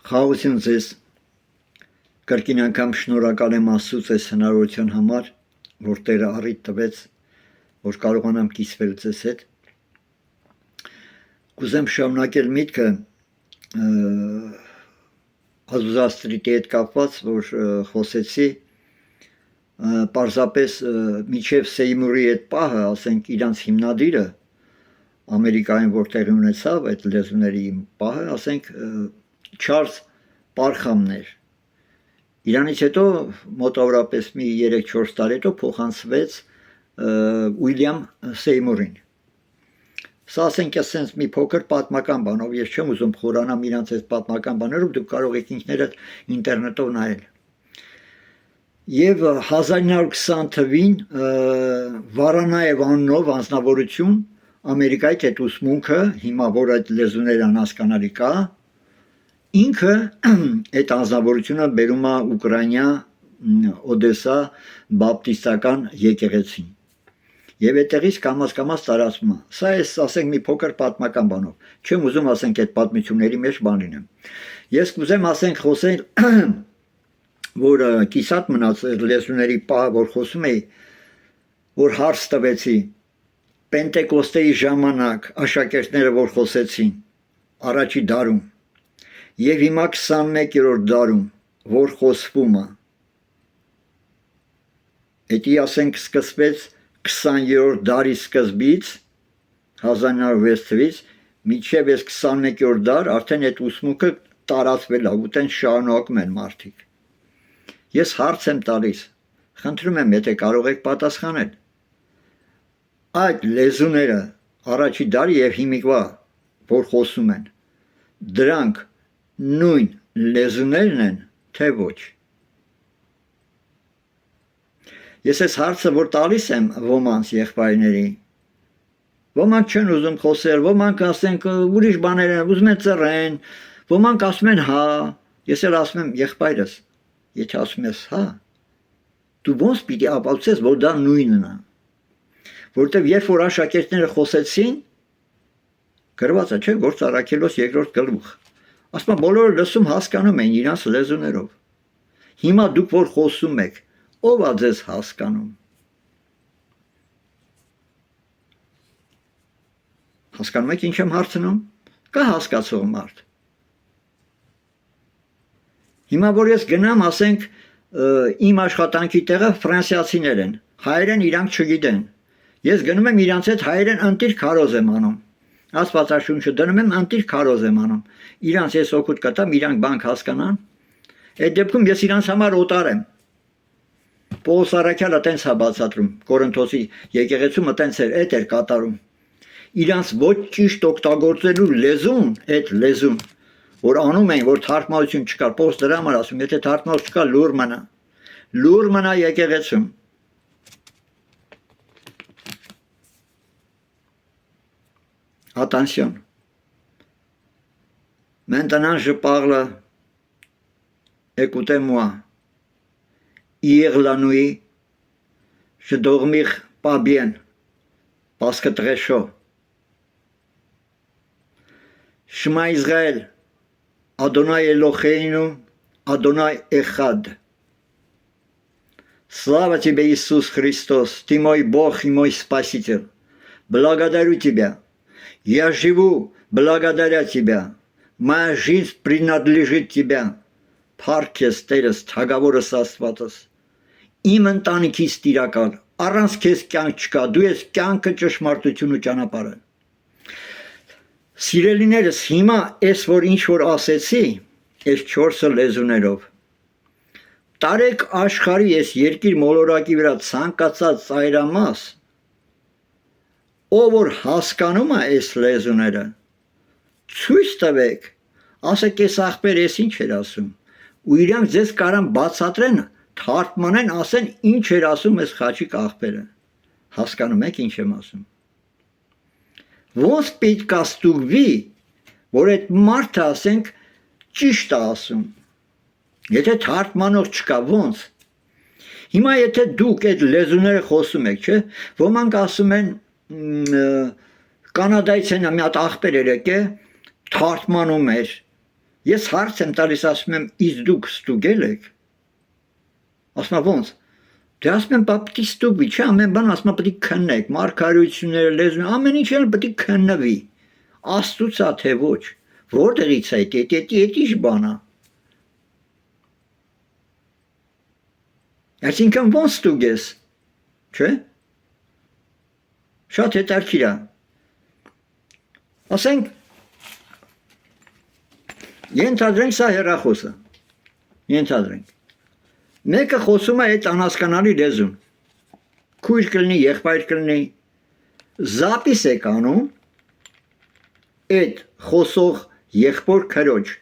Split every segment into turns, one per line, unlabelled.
Խաղաղություն ձեզ, կրկին անգամ շնորհակալ եմ Աստծուց այս հնարավորության համար, որ Տերը առիթ տվեց, որ կարողանամ կիսվել ձեզ հետ։ Կուզեմ շարունակել միտքը Ազուզաստրիտի հետ կապված, որ խոսեցի, պարզապես միջև Սեյմուրի այդ պահը, ասենք իրանց հիմնադիրը, Ամերիկայում որ տեղի ունեցավ այդ լեզուների պահը, ասենք Չարլզ Պարխամն էր։ Իրանից հետո մոտավորապես մի 3-4 տարի հետո փոխանցվեց Ուիլյամ Սեյմուրին։ Սա ասենք ասենց մի փոքր պատմական բանով, ես չեմ ուզում խորանամ իրանց այդ պատմական բաներով, դուք կարող եք ինքներդ ինտերնետով նայել։ Եվ 1920 թվին Վարանաև անունով անձնավորություն Ամերիկայի այդ ուսմունքը, հիմա որ այդ լեզուներն հասկանալի կա, ինքը այդ անձնավորությունը բերում է Ուկրաինա, Օդեսա բապտիստական եկեղեցին։ Եվ այդտեղից կամաց տարածվում է։ Սա է, ասենք, մի փոքր պատմական բանով։ Չեմ ուզում, ասենք, այդ պատմությունների մեջ բան լինեմ։ Ես կուզեմ, ասենք, խոսել, որ կիսատ մնաց լեզուների պահը, որ խոսում էի, որ հարց տվեցի Պենտեկոստեի ժամանակ աշակերտները որ խոսեցին առաջի դարում եւ հիմա 21-րդ դարում որ խոսվում է։ Դա ասենք սկսվեց 20-րդ դարի սկզբից 1906 թվականից մինչև այս 21-րդ դար արդեն այդ ուսմունքը տարածվել է, ուտեն շարունակում են մարդիկ։ Ես հարց եմ տալիս, խնդրում եմ, եթե կարող եք պատասխանել։ Այդ լեզուները առաջի դարի եւ հիմիկվա որ խոսում են, դրանք նույն լեզուներն են, թե ոչ։ Ես այս հարցը որ տալիս եմ ոմանց եղբայրների, ոմանք չեն ուզում խոսել, ոմանք ասենք ուրիշ բաներ են, ուզում են ծռեն, ոմանք ասում են հա, ես էլ ասում եմ եղբայրս, եթե ասում ես հա, դու ոնց պիտի ապացուցես, որ դա նույնն է։ Որտեվ երբ որ աշակերտները խոսեցին, գրված է, չէ՞, Գործ առաքելոց 2-րդ գլուխ։ Ասում են բոլորը լսում հասկանում են իրանց լեզուներով։ Հիմա դուք որ խոսում եք, ով է ձեզ հասկանում։ Հասկանում եք ինչ եմ հարցնում։ Կա հասկացող մարդ։ Հիմա որ ես գնամ, ասենք, իմ աշխատանքի տեղը ֆրանսիացիներ են, հայերեն իրանք չգիտեն։ Ես գնում եմ իրանց հետ հայերեն ընտիր քարոզ եմ անում։ Աստվածաշունչը դնում եմ ընտիր քարոզ եմ անում։ Իրանց ես օգուտ կտամ, իրանք բանկ հասկանան։ Այդ դեպքում ես իրանց համար օտար եմ։ Պողոս առաքյալը տենց է բացատրում, Կորինթոսի եկեղեցումը տենց էր կատարում։ Իրանց ոչ ճիշտ օգտագործելու լեզուն, այդ լեզուն, որ անում են, որ թարգմանություն չկար, Պողոս դրա համար ասում, եթե թարգմանություն չկա, լուր մնա եկեղեցում։ Attention. Maintenant, je parle, écoutez-moi. Hier la nuit, je dormais pas bien, parce que très chaud. Shema Israël, Adonai Eloheinu, Adonai Echad. Слава тебе, Иисус Христос, ты мой Бог и мой Спаситель. Благодарю тебя. Я живу благодаря тебя. Моя жизнь принадлежит тебе. Փառքես Տերս, թագավորս Աստվածս։ Իմ ընտանիքից տիրակալ, առանց քեզ կյանք չկա, դու ես կյանքը, ճշմարտությունը, ճանապարհը։ Սիրելիներս, հիմա այս որ ինչ որ ասեցի, այս 4 լեզուներով, տարեք աշխարհի այս երկիր մոլորակի վրա ցանկացած ծայրամաս, ով որ հասկանում է այս լեզուները, ցույց տվեք, ասեք այս աղբեր ես ինչ էր ասում, ու իրանք ձեզ կարան բացատրեն, թարգմանեն, ասեն ինչ էր ասում այս խաչիկ աղբերը։ Հասկանում եք ինչ եմ ասում։ Ոնց պետք է ստուգվի, որ այդ մարդը ասենք ճիշտ է ասում։ Եթե թարգմանող չկա, ոնց։ Հիմա եթե դուք այդ լեզուները խոսում եք, չէ՞, ոմանք ասում են կանադայից են մի հատ աղբեր էր եկե, թարգմանում էր, Ես հարց եմ տալիս, ասում եմ, իսկ դուք ստուգել եք։ Ասում եմ, ոնց։ Դե ասում եմ, պիտի ստուգվի, չէ՞, ամեն բան ասում եմ, պիտի քննեք, մարգարեությունները, լեզուն, ամեն ինչ էլ պիտի քննվի։ Աստծուց է թե ոչ։ Որտեղից է դա ինչ բան է։ Այսինքն ոնց ստուգես, չէ՞։ Շատ հետաքրքիր է։ Ասենք ենթադրենք սա հեռախոսը։ Ենթադրենք։ Մեկը խոսում է այդ անհասկանալի լեզուն։ Քույր կլինի, եղբայր կլինի, զապիս է անում այդ խոսող եղբոր քրոջ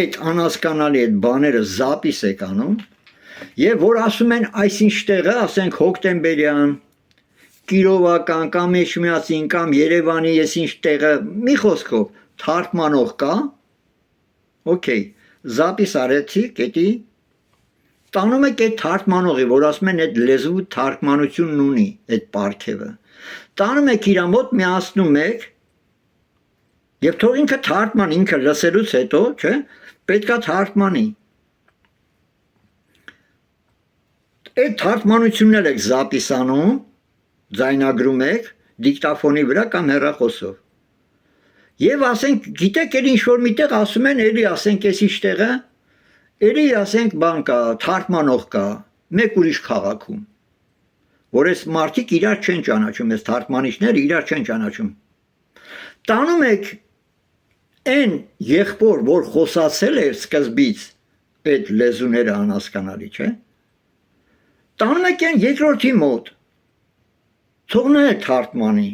այդ անհասկանալի այդ բաները զապիս է անում եւ որ ասում են այսինչ տեղը, ասենք հոկտեմբերյան, Կիրովական կամ Էշմիածին կամ Երևանի այսինչ տեղը մի խոսքով թարգմանող կա, օքեյ, զապիս արեցի, կետի տանում եք այդ թարգմանողի, որ ասում են այդ լեզու թարգմանությունն ունի, այդ պարգևը։ Տանում եք իր մոտ միացնում եք եւ թող ինքը թարգման, ինքը լսելուց հետո, չէ, պետքա թարգմանի։ Այդ թարգմանությունն եք զապիսանում, ձայնագրում եք դիկտաֆոնի վրա կամ հեռախոսով։ Եվ ասենք, գիտեք, էլ ինչ-որ միտեղ ասում են, էլի ասենք, այս ինչ տեղը, էլի ասենք, բան կա, թարգմանող կա, մեկ ուրիշ քաղաքում, որ այս մարդիկ իրար չեն ճանաչում, այս թարգմանիչները իրար չեն ճանաչում։ Տանում եք այն եղբոր, որ խոսացել էր սկզբից այդ լեզուները անհասկանալի, չէ։ Տանում եք այն երկրորդի մոտ, թողնե թարգմանի։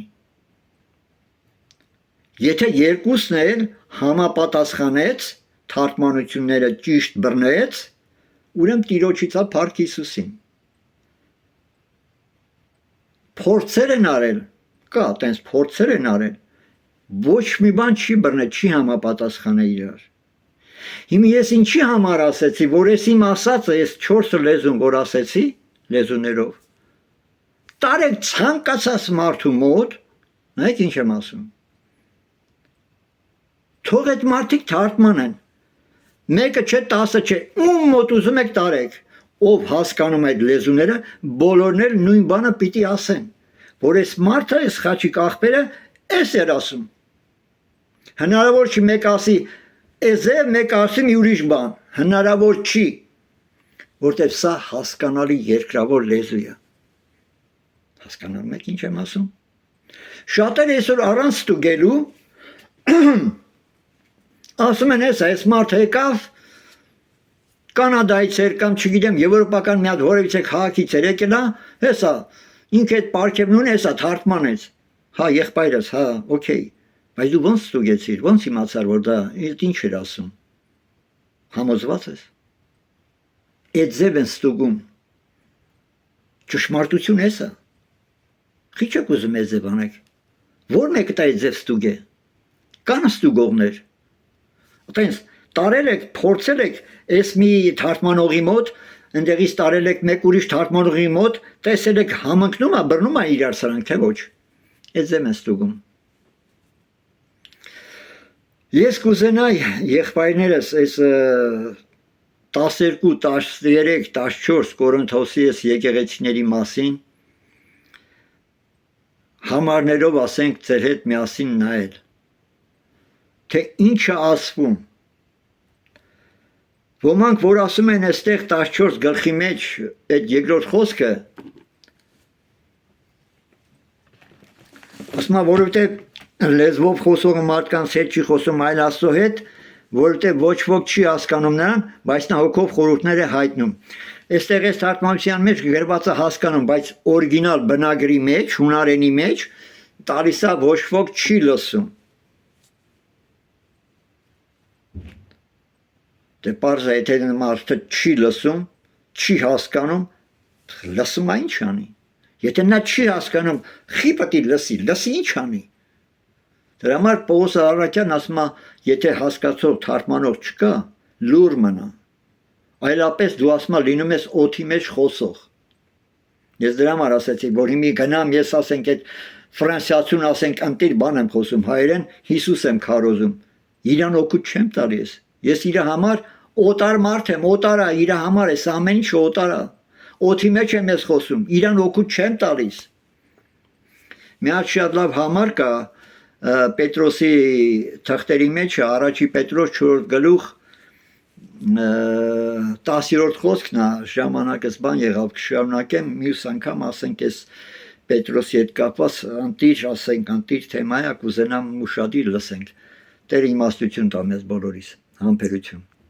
Եթե երկուսն էլ համապատասխանեց, թարգմանությունները ճիշտ բռնեց, ուրեմն Տիրոջից է Փառք Հիսուսին։ Փորձեր են արել, կա, տենց փորձեր են արել, ոչ մի բան չի բռնել, չի համապատասխանել իրար։ Հիմա ես ինչի համար ասեցի, որ ես իմ ասածը, ես 4 լեզուն, որ ասեցի, լեզուներով, տարեք ցանկացած մարդու մոտ, նայեք ինչ եմ ասում։ Թող այդ մարդիկ թարգմանեն։ Մեկը չէ, 10 չէ, ում մոտ ուզում եք տարեք, ով հասկանում այդ լեզուները, բոլորն էլ նույն բանը պիտի ասեն, որ այս մարդը, այս խաչիկ աղբերը, էս էր ասում։ Հնարավոր չի մեկ ասի, էս է, մեկ ասի մի ուրիշ բան, հնարավոր չի, որտեղ սա հասկանալի երկրավոր լեզու է։ Հասկանալու եք ինչ եմ ասում։ Շատերը այսօր առանց ստուգելու ասում են այս մարդը եկավ Կանադայից էր կամ չգիտեմ եվրոպական մի հատ որևիցե քաղաքից էր եկել, հեսա ինքը այդ պարգևն ունի, հեսա թարգմանեց։ Հա, եղբայրս, հա, օքեյ։ Բայց դու ոնց ստուգեցիր, ոնց իմացար, որ դա ինչ էր ասում։ Համոզված ես։ Այդ ձև են ստուգում։ Ճշմարտություն է սա։ Քիչ եք ուզում այդ ձև անեք։ Որ մեկը դա այդ ձև ստուգե։ Կան ստուգողներ։ Այտենց տարել եք, փորձել եք այս մի թարգմանողի մոտ, ընդեղից տարել եք մեկ ուրիշ թարգմանողի մոտ, տեսել եք համընկնում է, բռնում է իրար սրանք, թե ոչ։ Այդ ձև են ստուգում։ Ես կուզենայի եղբայրներս այս 12, 13, 14 Կորինթոսի այս եկեղեցիների մասին համարներով ասենք ձեր հետ միասին նայել, թե ինչ է ասվում։ Ոմանք, որ ասում են այստեղ 14 գլխի մեջ այդ երկրորդ խոսքը, ասում է, որովհետև լեզվով խոսողը մարդկանց հետ չի խոսում այլ Աստծո հետ, որովհետև ոչ ոք չի հասկանում նրան, բայց նա հոգով խորհուրդներ է հայտնում։ Այստեղ այս թարգմանության մեջ գրված է հասկանում, բայց օրիգինալ բնագրի մեջ, հունարենի մեջ տալիս է ոչ ոք չի լսում։ Դե պարզ է, եթե մարդը չի լսում, չի հասկանում, լսում է ինչ անի։ Եթե նա չի հասկանում, խի պետք է լսի ինչ անի։ Դրա համար Պողոս Արաքյանն ասում է, եթե հասկացող թարգմանող չկա, լուր մնա։ Այլապես դու ասում ես լինում ես օդի մեջ խոսող։ Ես դրա համար ասեցի, որ հիմի գնամ ես ասենք այդ ֆրանսիացուն ասենք ընտիր բան եմ խոսում հայերեն, Հիսուս եմ քարոզում։ Իրան օգուտ չեմ տալիս, Ես իր համար օտար մարդ եմ, օտար է, իր համար է, ամեն ինչ օտար է։ Օդի մեջ եմ ես խոսում, իրան օգուտ չեմ տալիս։ Մի հատ շատ լավ համար կա Պետրոսի թղթերի մեջ, առաջի Պետրոս 4 գլուխ 10-րդ խոսքն է, ժամանակս բան եղավ, կշարունակեմ, մյուս անգամ ասենք ես Պետրոսի հետ կապված անտիր թեմա է, կուզենամ ուշադիր լսենք։ Տերը իմաստություն տա մեզ բոլորիս, համբերություն։